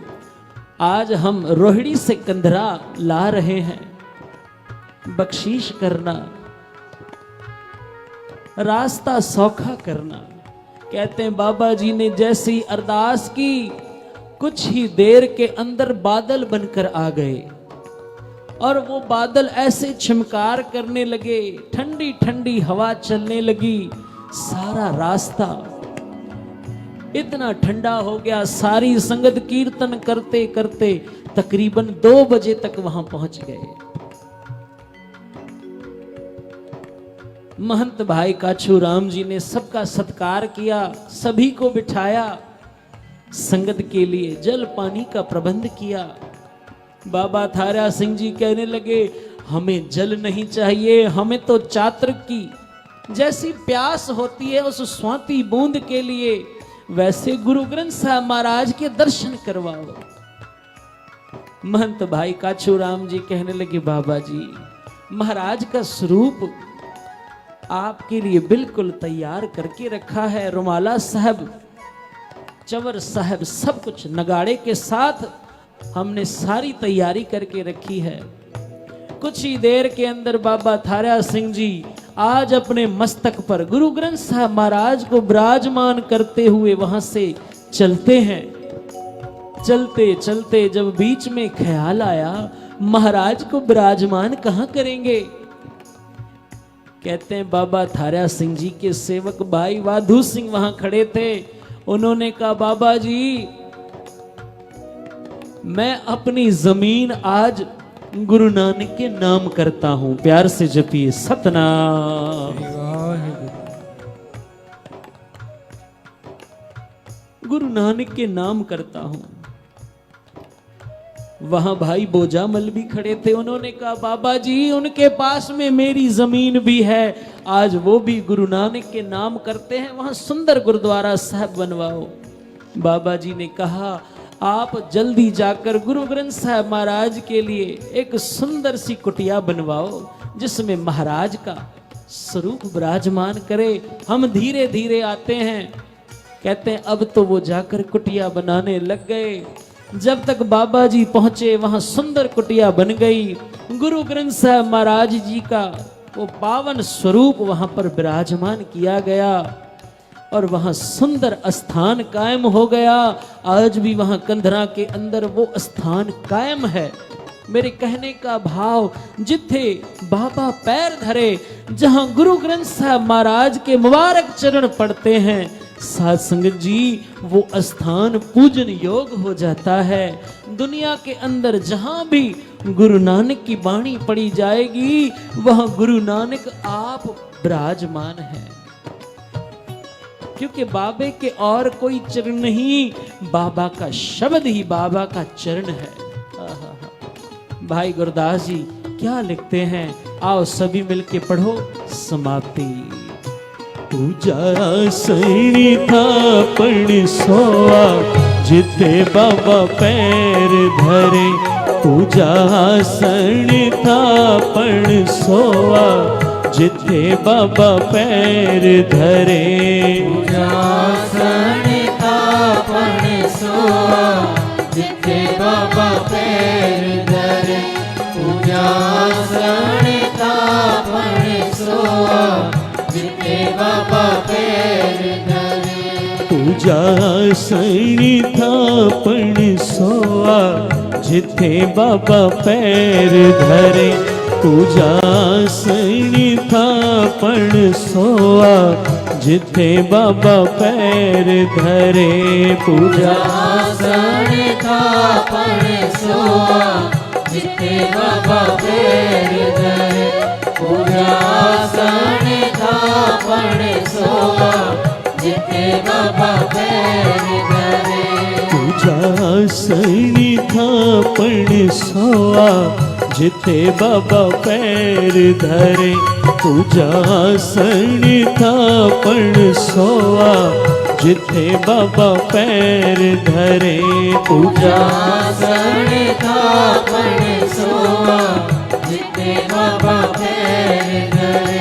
[SPEAKER 1] आज हम रोहिणी से कंधरा ला रहे हैं, बख्शीश करना, रास्ता सौखा करना। कहते हैं बाबा जी ने जैसी अरदास की कुछ ही देर के अंदर बादल बनकर आ गए और वो बादल ऐसे छिमकार करने लगे, ठंडी ठंडी हवा चलने लगी, सारा रास्ता इतना ठंडा हो गया। सारी संगत कीर्तन करते करते तकरीबन 2 बजे तक वहां पहुंच गए। महंत भाई काछूराम जी ने सबका सत्कार किया, सभी को बिठाया, संगत के लिए जल पानी का प्रबंध किया। बाबा थारा सिंह जी कहने लगे हमें जल नहीं चाहिए, हमें तो चातक की जैसी प्यास होती है उस स्वाति बूंद के लिए, वैसे गुरु ग्रंथ साहब महाराज के दर्शन करवाओ। महंत भाई काछूराम जी कहने लगे बाबा जी महाराज का स्वरूप आपके लिए बिल्कुल तैयार करके रखा है, रुमाला साहब, चवर साहब, सब कुछ नगाड़े के साथ हमने सारी तैयारी करके रखी है। कुछ ही देर के अंदर बाबा थारा सिंह जी आज अपने मस्तक पर गुरु ग्रंथ साहब महाराज को विराजमान करते हुए वहां से चलते हैं। चलते चलते जब बीच में ख्याल आया महाराज को विराजमान कहां करेंगे, कहते हैं बाबा थारा सिंह जी के सेवक भाई वाधू सिंह वहां खड़े थे। उन्होंने कहा बाबा जी मैं अपनी जमीन आज गुरु नानक के नाम करता हूं। प्यार से जपिए सतनाम। गुरु नानक के नाम करता हूं। वहां भाई बोजामल भी खड़े थे। उन्होंने कहा बाबा जी उनके पास में मेरी जमीन भी है, आज वो भी गुरु नानक के नाम करते हैं, वहां सुंदर गुरुद्वारा साहब बनवाओ। बाबा जी ने कहा आप जल्दी जाकर गुरु ग्रंथ साहब महाराज के लिए एक सुंदर सी कुटिया बनवाओ जिसमें महाराज का स्वरूप विराजमान करे, हम धीरे धीरे आते हैं। कहते हैं अब तो वो जाकर कुटिया बनाने लग गए। जब तक बाबा जी पहुंचे वहां सुंदर कुटिया बन गई। गुरु ग्रंथ साहब महाराज जी का वो पावन स्वरूप वहां पर विराजमान किया गया और वहां सुंदर स्थान कायम हो गया। आज भी वहां कंधरा के अंदर वो स्थान कायम है। मेरे कहने का भाव, जिथे बाबा पैर धरे, जहां गुरु ग्रंथ साहब महाराज के मुबारक चरण पड़ते हैं, साध संगत जी वो स्थान पूजन योग हो जाता है। दुनिया के अंदर जहां भी गुरु नानक की वाणी पढ़ी जाएगी वहां गुरु नानक आप विराजमान हैं, क्योंकि बाबे के और कोई चरण नहीं, बाबा का शब्द ही बाबा का चरण है। भाई गुरदास जी क्या लिखते हैं, आओ सभी मिलके पढ़ो। समाप्ति।
[SPEAKER 3] पूजा सैनी था पण सोआ जिथे बाबा पैर धरे। पूजा सैनी था पण सोआ जिथे बाबा पैर धरे।
[SPEAKER 2] पूजा सैनी था पण सोआ जिथे बाबा पैर धरे। पूजा सैनी था पण सोआ जिथे बाबा पैर धरे।
[SPEAKER 3] पूजा सैनी था पण सोआ जिथे बाबा पैर धरे। पूजा सैनी था पण सोआ जिथे बाबा पैर धरे। पूजा
[SPEAKER 2] सैनी था पण सोआ जिथे बाबा पैर धरे। पूजा सैनी था पण सोआ जिथे बाबा पैर धरे।
[SPEAKER 3] पूजा सैनी था पण सोआ जिथे बाबा पैर धरे। पूजा सैनी था पण सोआ जिथे बाबा पैर धरे। पूजा
[SPEAKER 2] सैनी था पण सोआ जिथे बाबा पैर धरे। पूजा सैनी था पण सोआ जिथे बाबा पैर धरे।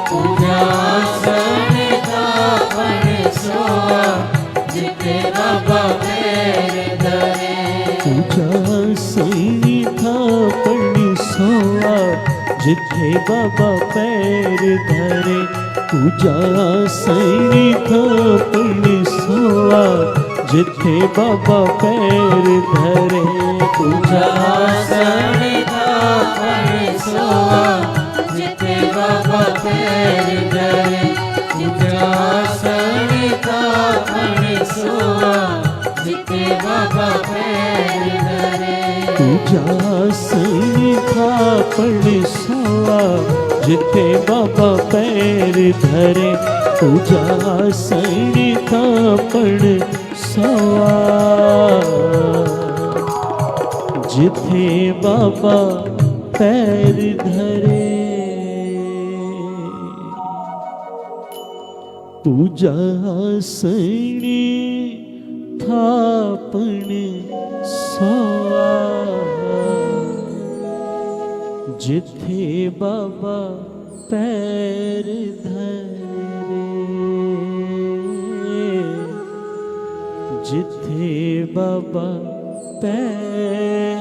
[SPEAKER 3] पूजा सैनी था पण सोआ जिथे बाबा पैर धरे। पूजा सैनी था पण सोआ जिथे बाबा पैर धरे।
[SPEAKER 2] पूजा सैनी था पण सोआ जिथे बाबा पैर धरे। पूजा सैनी था पण सोआ जिथे बाबा पैर धरे।
[SPEAKER 3] पूजा सैनी था पण सोआ जिथे बाबा पैर धरे। पूजा सैनी था पण सोआ जिथे बाबा पैर धरे। पूजा सैनी था पण सोआ जिथे बाबा पैर धरे। जिथे बाबा पैर